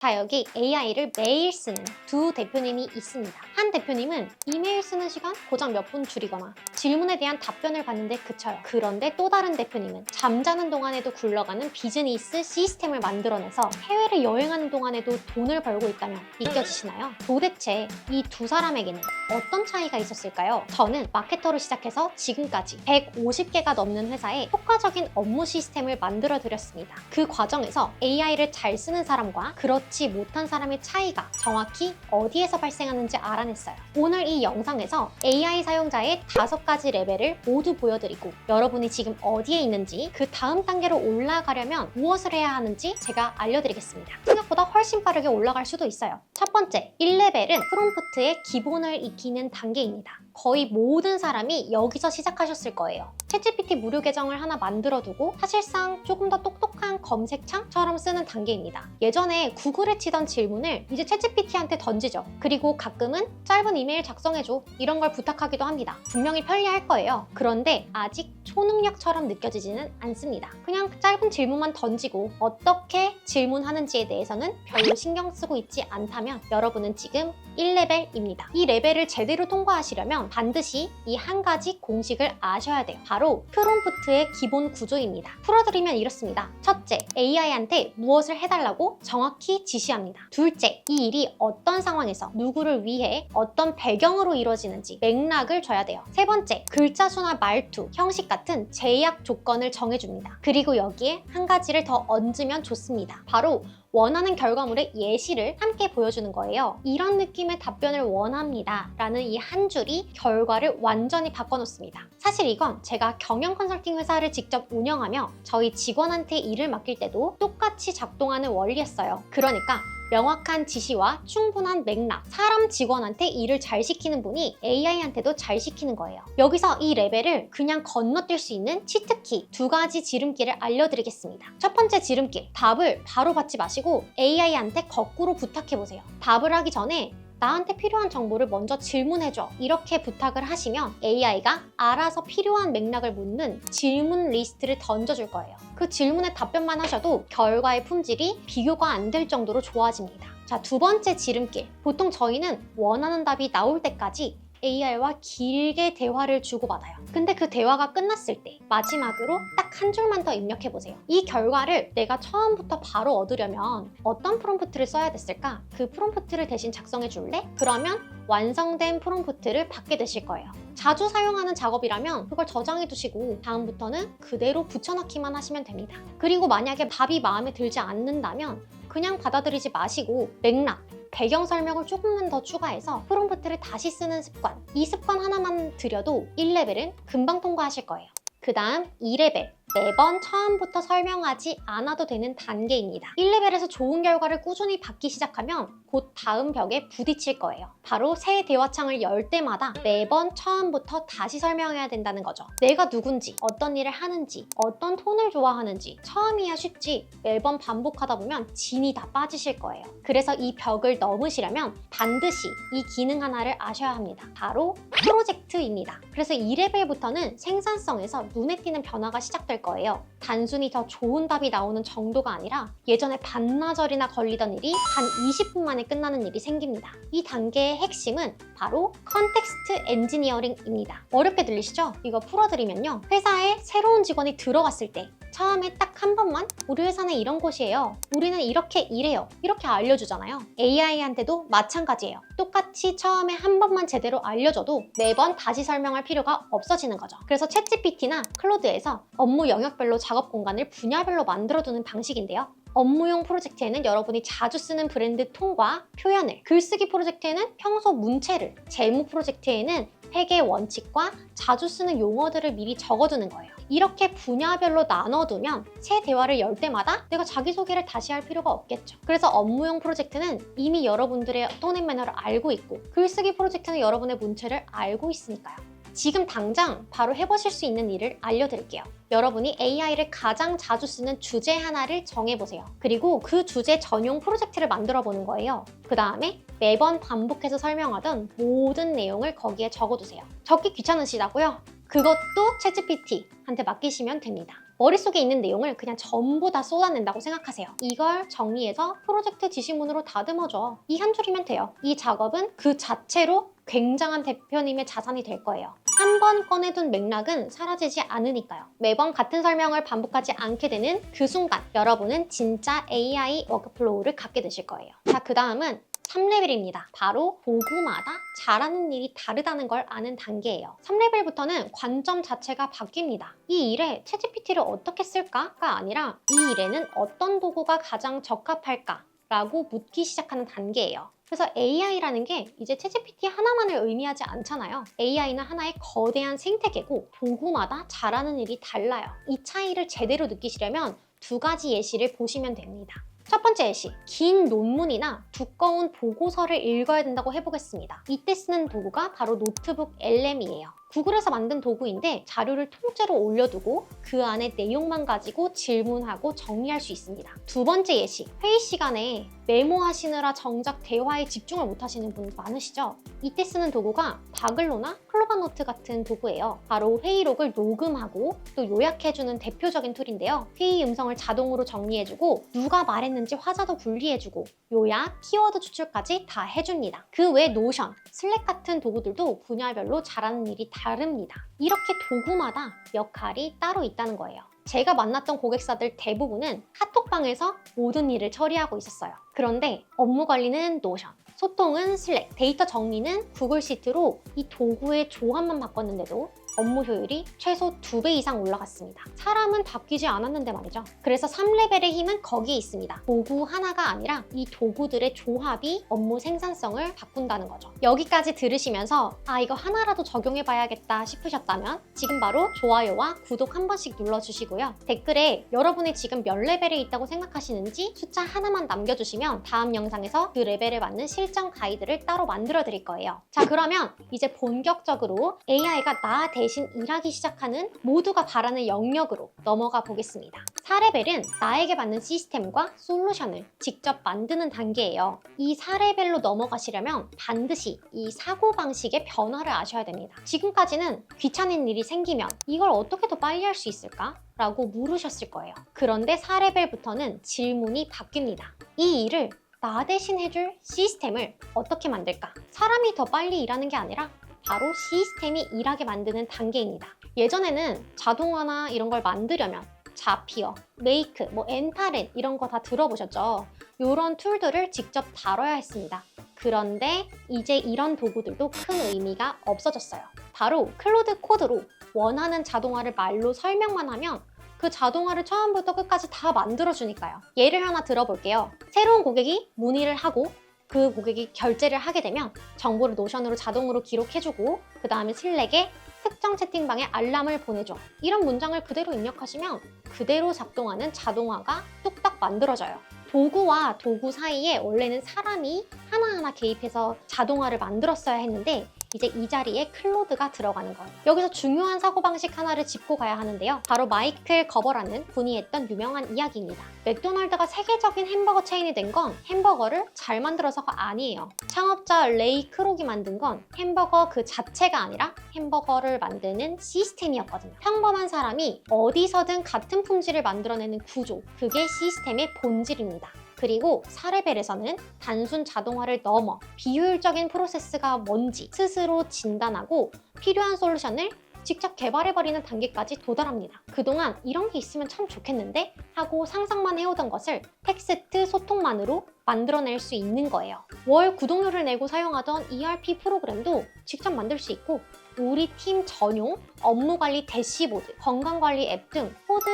자, 여기 AI를 매일 쓰는 두 대표님이 있습니다. 한 대표님은 이메일 쓰는 시간 고작 몇 분 줄이거나 질문에 대한 답변을 받는데 그쳐요. 그런데 또 다른 대표님은 잠자는 동안에도 굴러가는 비즈니스 시스템을 만들어내서 해외를 여행하는 동안에도 돈을 벌고 있다면 믿겨지시나요? 도대체 이 두 사람에게는 어떤 차이가 있었을까요? 저는 마케터로 시작해서 지금까지 150개가 넘는 회사에 효과적인 업무 시스템을 만들어 드렸습니다. 그 과정에서 AI를 잘 쓰는 사람과 그렇지 못한 사람의 차이가 정확히 어디에서 발생하는지 알아냈어요. 오늘 이 영상에서 AI 사용자의 5가지 레벨을 모두 보여드리고 여러분이 지금 어디에 있는지 그 다음 단계로 올라가려면 무엇을 해야 하는지 제가 알려드리겠습니다. 생각보다 훨씬 빠르게 올라갈 수도 있어요. 첫 번째, 1레벨은 프롬프트의 기본을 익히는 단계입니다. 거의 모든 사람이 여기서 시작하셨을 거예요. 챗GPT 무료 계정을 하나 만들어두고 사실상 조금 더 똑똑한 검색창처럼 쓰는 단계입니다. 예전에 구글에 치던 질문을 이제 챗GPT한테 던지죠. 그리고 가끔은 짧은 이메일 작성해줘 이런 걸 부탁하기도 합니다. 분명히 편리할 거예요. 그런데 아직 초능력처럼 느껴지지는 않습니다. 그냥 짧은 질문만 던지고 어떻게 질문하는지에 대해서는 별로 신경 쓰고 있지 않다면 여러분은 지금 1레벨입니다. 이 레벨을 제대로 통과하시려면 반드시 이 한 가지 공식을 아셔야 돼요. 바로 프롬프트의 기본 구조입니다. 풀어드리면 이렇습니다. 첫째, AI한테 무엇을 해달라고 정확히 지시합니다. 둘째, 이 일이 어떤 상황에서 누구를 위해 어떤 배경으로 이루어지는지 맥락을 줘야 돼요. 세 번째, 글자 수나 말투, 형식 같은 제약 조건을 정해줍니다. 그리고 여기에 한 가지를 더 얹으면 좋습니다. 바로 원하는 결과물의 예시를 함께 보여주는 거예요. 이런 느낌의 답변을 원합니다 라는 이 한 줄이 결과를 완전히 바꿔놓습니다. 사실 이건 제가 경영 컨설팅 회사를 직접 운영하며 저희 직원한테 일을 맡길 때도 똑같이 작동하는 원리였어요. 그러니까 명확한 지시와 충분한 맥락, 사람 직원한테 일을 잘 시키는 분이 AI한테도 잘 시키는 거예요. 여기서 이 레벨을 그냥 건너뛸 수 있는 치트키 2가지 지름길을 알려드리겠습니다. 첫 번째 지름길, 답을 바로 받지 마시고 AI한테 거꾸로 부탁해보세요. 답을 하기 전에 나한테 필요한 정보를 먼저 질문해줘 이렇게 부탁을 하시면 AI가 알아서 필요한 맥락을 묻는 질문 리스트를 던져줄 거예요. 그 질문에 답변만 하셔도 결과의 품질이 비교가 안 될 정도로 좋아집니다. 자, 두 번째 지름길. 보통 저희는 원하는 답이 나올 때까지 AI와 길게 대화를 주고받아요. 근데 그 대화가 끝났을 때 마지막으로 딱 한 줄만 더 입력해보세요. 이 결과를 내가 처음부터 바로 얻으려면 어떤 프롬프트를 써야 됐을까? 그 프롬프트를 대신 작성해 줄래? 그러면 완성된 프롬프트를 받게 되실 거예요. 자주 사용하는 작업이라면 그걸 저장해 두시고 다음부터는 그대로 붙여넣기만 하시면 됩니다. 그리고 만약에 답이 마음에 들지 않는다면 그냥 받아들이지 마시고 맥락, 배경 설명을 조금만 더 추가해서 프롬프트를 다시 쓰는 습관, 이 습관 하나만 들여도 1레벨은 금방 통과하실 거예요. 그 다음 2레벨, 매번 처음부터 설명하지 않아도 되는 단계입니다. 1레벨에서 좋은 결과를 꾸준히 받기 시작하면 곧 다음 벽에 부딪힐 거예요. 바로 새 대화창을 열 때마다 매번 처음부터 다시 설명해야 된다는 거죠. 내가 누군지, 어떤 일을 하는지, 어떤 톤을 좋아하는지 처음이야 쉽지 매번 반복하다 보면 진이 다 빠지실 거예요. 그래서 이 벽을 넘으시려면 반드시 이 기능 하나를 아셔야 합니다. 바로 프로젝트입니다. 그래서 2레벨부터는 생산성에서 눈에 띄는 변화가 시작될 거예요. 단순히 더 좋은 답이 나오는 정도가 아니라 예전에 반나절이나 걸리던 일이 단 20분 만에 끝나는 일이 생깁니다. 이 단계의 핵심은 바로 컨텍스트 엔지니어링입니다. 어렵게 들리시죠? 이거 풀어드리면요. 회사에 새로운 직원이 들어갔을 때 처음에 딱 한 번만 우리 회사는 이런 곳이에요. 우리는 이렇게 일해요. 이렇게 알려주잖아요. AI한테도 마찬가지예요. 똑같이 처음에 한 번만 제대로 알려줘도 매번 다시 설명할 필요가 없어지는 거죠. 그래서 챗GPT나 클로드에서 업무 영역별로 작업 공간을 분야별로 만들어두는 방식인데요. 업무용 프로젝트에는 여러분이 자주 쓰는 브랜드 톤과 표현을, 글쓰기 프로젝트에는 평소 문체를, 재무 프로젝트에는 회계 원칙과 자주 쓰는 용어들을 미리 적어두는 거예요. 이렇게 분야별로 나눠두면 새 대화를 열 때마다 내가 자기소개를 다시 할 필요가 없겠죠. 그래서 업무용 프로젝트는 이미 여러분들의 톤 앤 매너를 알고 있고 글쓰기 프로젝트는 여러분의 문체를 알고 있으니까요. 지금 당장 바로 해보실 수 있는 일을 알려드릴게요. 여러분이 AI를 가장 자주 쓰는 주제 하나를 정해보세요. 그리고 그 주제 전용 프로젝트를 만들어 보는 거예요. 그 다음에 매번 반복해서 설명하던 모든 내용을 거기에 적어두세요. 적기 귀찮으시다고요? 그것도 챗GPT한테 맡기시면 됩니다. 머릿속에 있는 내용을 그냥 전부 다 쏟아낸다고 생각하세요. 이걸 정리해서 프로젝트 지시문으로 다듬어줘. 이 한 줄이면 돼요. 이 작업은 그 자체로 굉장한 대표님의 자산이 될 거예요. 한 번 꺼내둔 맥락은 사라지지 않으니까요. 매번 같은 설명을 반복하지 않게 되는 그 순간 여러분은 진짜 AI 워크플로우를 갖게 되실 거예요. 자, 그 다음은 3레벨입니다. 바로 도구마다 잘하는 일이 다르다는 걸 아는 단계예요. 3레벨부터는 관점 자체가 바뀝니다. 이 일에 챗GPT를 어떻게 쓸까가 아니라 이 일에는 어떤 도구가 가장 적합할까? 라고 묻기 시작하는 단계예요. 그래서 AI라는 게 이제 챗GPT 하나만을 의미하지 않잖아요. AI는 하나의 거대한 생태계고 도구마다 잘하는 일이 달라요. 이 차이를 제대로 느끼시려면 두 가지 예시를 보시면 됩니다. 첫 번째 예시, 긴 논문이나 두꺼운 보고서를 읽어야 된다고 해보겠습니다. 이때 쓰는 도구가 바로 노트북 LM이에요. 구글에서 만든 도구인데 자료를 통째로 올려두고 그 안에 내용만 가지고 질문하고 정리할 수 있습니다. 두 번째 예시, 회의 시간에 메모하시느라 정작 대화에 집중을 못하시는 분 많으시죠? 이때 쓰는 도구가 바글로나 클로바노트 같은 도구예요. 바로 회의록을 녹음하고 또 요약해주는 대표적인 툴인데요. 회의 음성을 자동으로 정리해주고 누가 말했는지 화자도 분리해주고 요약, 키워드 추출까지 다 해줍니다. 그 외 노션, 슬랙 같은 도구들도 분야별로 잘하는 일이 다릅니다. 이렇게 도구마다 역할이 따로 있다는 거예요. 제가 만났던 고객사들 대부분은 카톡방에서 모든 일을 처리하고 있었어요. 그런데 업무 관리는 노션, 소통은 슬랙, 데이터 정리는 구글 시트로 이 도구의 조합만 바꿨는데도 업무 효율이 최소 2배 이상 올라갔습니다. 사람은 바뀌지 않았는데 말이죠. 그래서 3레벨의 힘은 거기에 있습니다. 도구 하나가 아니라 이 도구들의 조합이 업무 생산성을 바꾼다는 거죠. 여기까지 들으시면서 이거 하나라도 적용해봐야겠다 싶으셨다면 지금 바로 좋아요와 구독 한 번씩 눌러주시고요. 댓글에 여러분이 지금 몇 레벨에 있다고 생각하시는지 숫자 하나만 남겨주시면 다음 영상에서 그 레벨에 맞는 실전 가이드를 따로 만들어 드릴 거예요. 자, 그러면 이제 본격적으로 AI가 나 대신 일하기 시작하는 모두가 바라는 영역으로 넘어가 보겠습니다. 4레벨은 나에게 맞는 시스템과 솔루션을 직접 만드는 단계예요. 이 4레벨로 넘어가시려면 반드시 이 사고방식의 변화를 아셔야 됩니다. 지금까지는 귀찮은 일이 생기면 이걸 어떻게 더 빨리 할 수 있을까? 라고 물으셨을 거예요. 그런데 4레벨부터는 질문이 바뀝니다. 이 일을 나 대신 해줄 시스템을 어떻게 만들까? 사람이 더 빨리 일하는 게 아니라 바로 시스템이 일하게 만드는 단계입니다. 예전에는 자동화나 이런 걸 만들려면 자피어, 메이크, 엔타렌 이런 거 다 들어보셨죠? 이런 툴들을 직접 다뤄야 했습니다. 그런데 이제 이런 도구들도 큰 의미가 없어졌어요. 바로 클로드 코드로 원하는 자동화를 말로 설명만 하면 그 자동화를 처음부터 끝까지 다 만들어주니까요. 예를 하나 들어볼게요. 새로운 고객이 문의를 하고 그 고객이 결제를 하게 되면 정보를 노션으로 자동으로 기록해주고 그 다음에 슬랙에 특정 채팅방에 알람을 보내줘. 이런 문장을 그대로 입력하시면 그대로 작동하는 자동화가 뚝딱 만들어져요. 도구와 도구 사이에 원래는 사람이 하나하나 개입해서 자동화를 만들었어야 했는데 이제 이 자리에 클로드가 들어가는 거예요. 여기서 중요한 사고방식 하나를 짚고 가야 하는데요. 바로 마이클 거버라는 분이 했던 유명한 이야기입니다. 맥도날드가 세계적인 햄버거 체인이 된 건 햄버거를 잘 만들어서가 아니에요. 창업자 레이 크록이 만든 건 햄버거 그 자체가 아니라 햄버거를 만드는 시스템이었거든요. 평범한 사람이 어디서든 같은 품질을 만들어내는 구조, 그게 시스템의 본질입니다. 그리고 4레벨에서는 단순 자동화를 넘어 비효율적인 프로세스가 뭔지 스스로 진단하고 필요한 솔루션을 직접 개발해버리는 단계까지 도달합니다. 그동안 이런 게 있으면 참 좋겠는데 하고 상상만 해오던 것을 텍스트 소통만으로 만들어낼 수 있는 거예요. 월 구독료를 내고 사용하던 ERP 프로그램도 직접 만들 수 있고 우리 팀 전용 업무관리 대시보드, 건강관리 앱 등 코드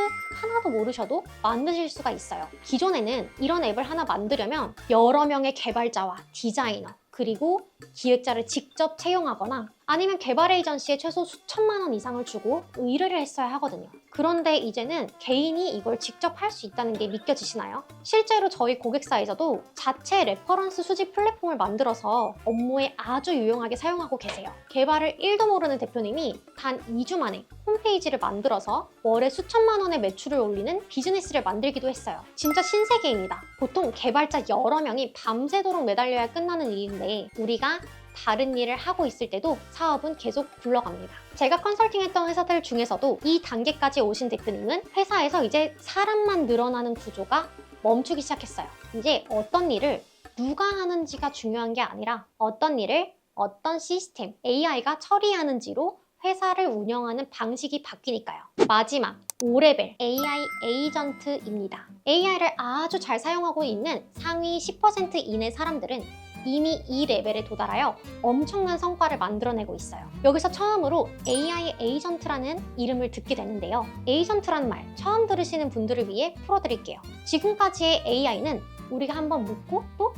하나도 모르셔도 만드실 수가 있어요. 기존에는 이런 앱을 하나 만들려면 여러 명의 개발자와 디자이너, 그리고 기획자를 직접 채용하거나 아니면 개발 에이전시에 최소 수천만 원 이상을 주고 의뢰를 했어야 하거든요. 그런데 이제는 개인이 이걸 직접 할 수 있다는 게 믿겨지시나요? 실제로 저희 고객사에서도 자체 레퍼런스 수집 플랫폼을 만들어서 업무에 아주 유용하게 사용하고 계세요. 개발을 1도 모르는 대표님이 단 2주 만에 홈페이지를 만들어서 월에 수천만 원의 매출을 올리는 비즈니스를 만들기도 했어요. 진짜 신세계입니다. 보통 개발자 여러 명이 밤새도록 매달려야 끝나는 일인데 우리가 다른 일을 하고 있을 때도 사업은 계속 굴러갑니다. 제가 컨설팅했던 회사들 중에서도 이 단계까지 오신 대표님은 회사에서 이제 사람만 늘어나는 구조가 멈추기 시작했어요. 이제 어떤 일을 누가 하는지가 중요한 게 아니라 어떤 일을 어떤 시스템, AI가 처리하는지로 회사를 운영하는 방식이 바뀌니까요. 마지막 5레벨 AI 에이전트입니다. AI를 아주 잘 사용하고 있는 상위 10% 이내 사람들은 이미 이 레벨에 도달하여 엄청난 성과를 만들어내고 있어요. 여기서 처음으로 AI 에이전트라는 이름을 듣게 되는데요. 에이전트라는 말 처음 들으시는 분들을 위해 풀어드릴게요. 지금까지의 AI는 우리가 한번 묻고 또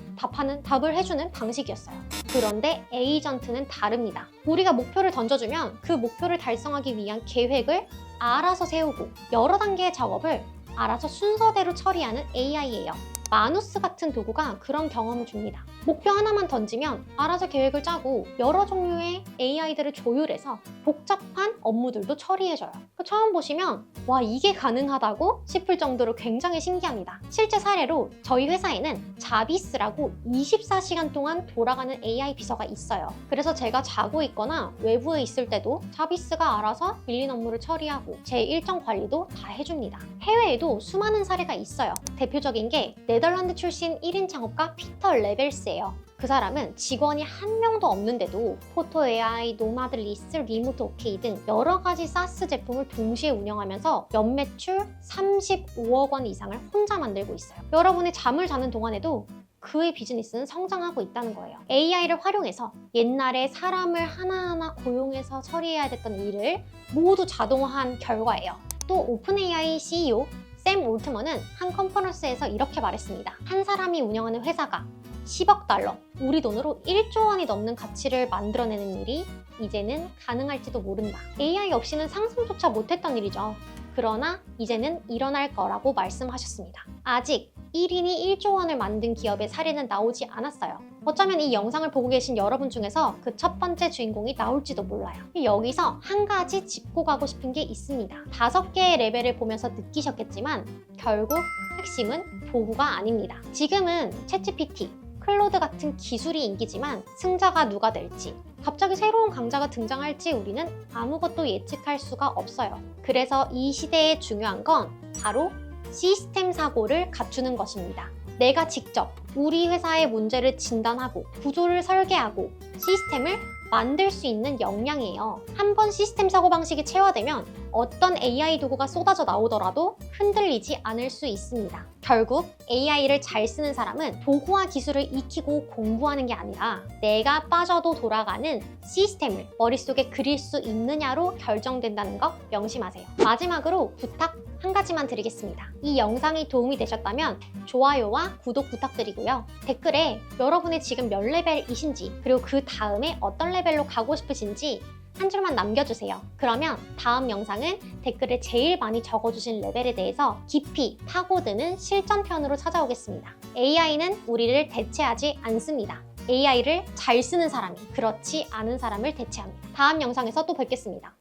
답을 해주는 방식이었어요. 그런데 에이전트는 다릅니다. 우리가 목표를 던져주면 그 목표를 달성하기 위한 계획을 알아서 세우고 여러 단계의 작업을 알아서 순서대로 처리하는 AI예요. 마누스 같은 도구가 그런 경험을 줍니다. 목표 하나만 던지면 알아서 계획을 짜고 여러 종류의 AI들을 조율해서 복잡한 업무들도 처리해줘요. 처음 보시면 와 이게 가능하다고 싶을 정도로 굉장히 신기합니다. 실제 사례로 저희 회사에는 자비스라고 24시간 동안 돌아가는 AI 비서가 있어요. 그래서 제가 자고 있거나 외부에 있을 때도 자비스가 알아서 밀린 업무를 처리하고 제 일정 관리도 다 해줍니다. 해외에도 수많은 사례가 있어요. 대표적인 게 네덜란드 출신 1인 창업가 피터 레벨스예요. 그 사람은 직원이 한 명도 없는데도 포토 AI, 노마드 리스, 리모트 OK 등 여러 가지 사스 제품을 동시에 운영하면서 연매출 35억 원 이상을 혼자 만들고 있어요. 여러분이 잠을 자는 동안에도 그의 비즈니스는 성장하고 있다는 거예요. AI를 활용해서 옛날에 사람을 하나하나 고용해서 처리해야 됐던 일을 모두 자동화한 결과예요. 또 오픈 AI CEO 샘 올트먼은 한 컨퍼런스에서 이렇게 말했습니다. 한 사람이 운영하는 회사가 10억 달러, 우리 돈으로 1조 원이 넘는 가치를 만들어내는 일이 이제는 가능할지도 모른다. AI 없이는 상상조차 못했던 일이죠. 그러나 이제는 일어날 거라고 말씀하셨습니다. 아직 1인이 1조 원을 만든 기업의 사례는 나오지 않았어요. 어쩌면 이 영상을 보고 계신 여러분 중에서 그 첫 번째 주인공이 나올지도 몰라요. 여기서 한 가지 짚고 가고 싶은 게 있습니다. 5개의 레벨을 보면서 느끼셨겠지만 결국 핵심은 도구가 아닙니다. 지금은 챗GPT, 클로드 같은 기술이 인기지만 승자가 누가 될지, 갑자기 새로운 강자가 등장할지 우리는 아무것도 예측할 수가 없어요. 그래서 이 시대에 중요한 건 바로 시스템 사고를 갖추는 것입니다. 내가 직접 우리 회사의 문제를 진단하고 구조를 설계하고 시스템을 만들 수 있는 역량이에요. 한번 시스템 사고방식이 체화되면 어떤 AI 도구가 쏟아져 나오더라도 흔들리지 않을 수 있습니다. 결국 AI를 잘 쓰는 사람은 도구와 기술을 익히고 공부하는 게 아니라 내가 빠져도 돌아가는 시스템을 머릿속에 그릴 수 있느냐로 결정된다는 거 명심하세요. 마지막으로 부탁 한 가지만 드리겠습니다. 이 영상이 도움이 되셨다면 좋아요와 구독 부탁드리고요. 댓글에 여러분이 지금 몇 레벨이신지 그리고 그 다음에 어떤 레벨로 가고 싶으신지 한 줄만 남겨주세요. 그러면 다음 영상은 댓글에 제일 많이 적어주신 레벨에 대해서 깊이 파고드는 실전편으로 찾아오겠습니다. AI는 우리를 대체하지 않습니다. AI를 잘 쓰는 사람이 그렇지 않은 사람을 대체합니다. 다음 영상에서 또 뵙겠습니다.